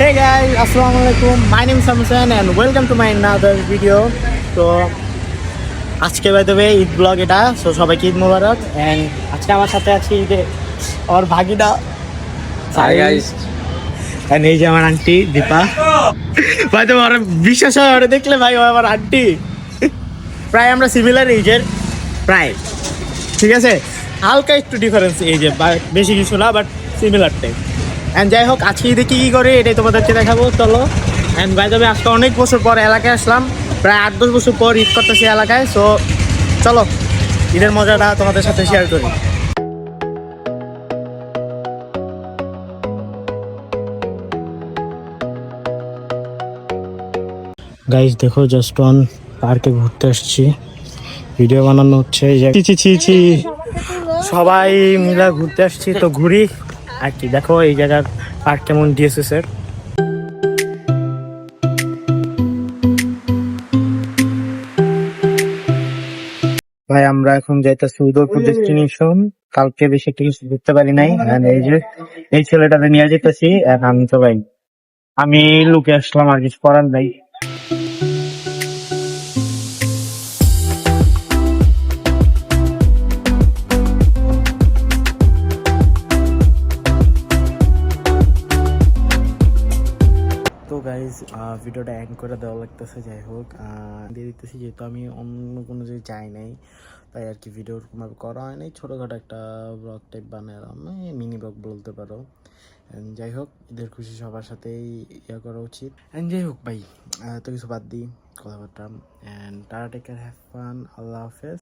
Hey guys, Assalamualaikum. My name is Samson and welcome to my another video. তো আজকে by the way Eid blog এটা, so সবাইকে ঈদ মোবারক। And আজকে আমার সাথে আছি যে ওর ভাগিনা Hi guys. এন্ড এই যে আমার আন্টি দীপা। ভাই তো আমার বিশ্বাস হয় ওরে দেখলে, ভাই ও আমার আন্টি। প্রায় আমরা সিমিলার এজের, প্রায় ঠিক আছে, হালকা একটু ডিফারেন্স এজে, বেশি কিছু না, বাট সিমিলার টাইপ। অ্যান্ড যাই হোক, আজকে ঈদে কী কী করে এটাই তোমাদেরকে দেখাবো, চলো। অ্যান্ড বাই দ্য ওয়ে আজকে অনেক বছর পর এলাকায় আসলাম, প্রায় 8-10 বছর পর ঈদ করতেছি এলাকায়। সো চলো ঈদের মজাটা তোমাদের সাথে শেয়ার করি। গাইজ দেখো, জাস্ট অন পার্কে ঘুরতে আসছি, ভিডিও বানানো হচ্ছে। সবাই মিলে ঘুরতে আসছি, তো ঘুরি আর কি। দেখো এই জায়গার পার্ক কেমন দিয়েছে স্যার। ভাই আমরা এখন যাইতেছি উদয়পুর ডেস্টিনেশন। কালকে বেশি একটা কিছু ঘুরতে পারি নাই, এই যে এই ছেলেটাকে নিয়ে যেতেছি। আমি তো ভাই আমি লুকে আসলাম, আর কিছু করার নাই। তো গাইজ ভিডিওটা এন্ড করে দেওয়া লাগতেছে। যাই হোক দিয়ে দিতেছি, যেহেতু আমি অন্য কোনো জায়গায় যাই নাই, তাই আর কি ভিডিও ওরকমভাবে করা হয় নাই। ছোটোখাটো একটা ব্লগ টাইপ বানালাম, মিনি ব্লগ বলতে পারো। যাই হোক, ঈদের খুশি সবার সাথেই ইয়ে করা উচিত। অ্যান্ড যাই হোক ভাই, তো কিছু বাদ দিই কথাবার্তা। And tata, take care, have fun, আল্লাহ হাফেজ।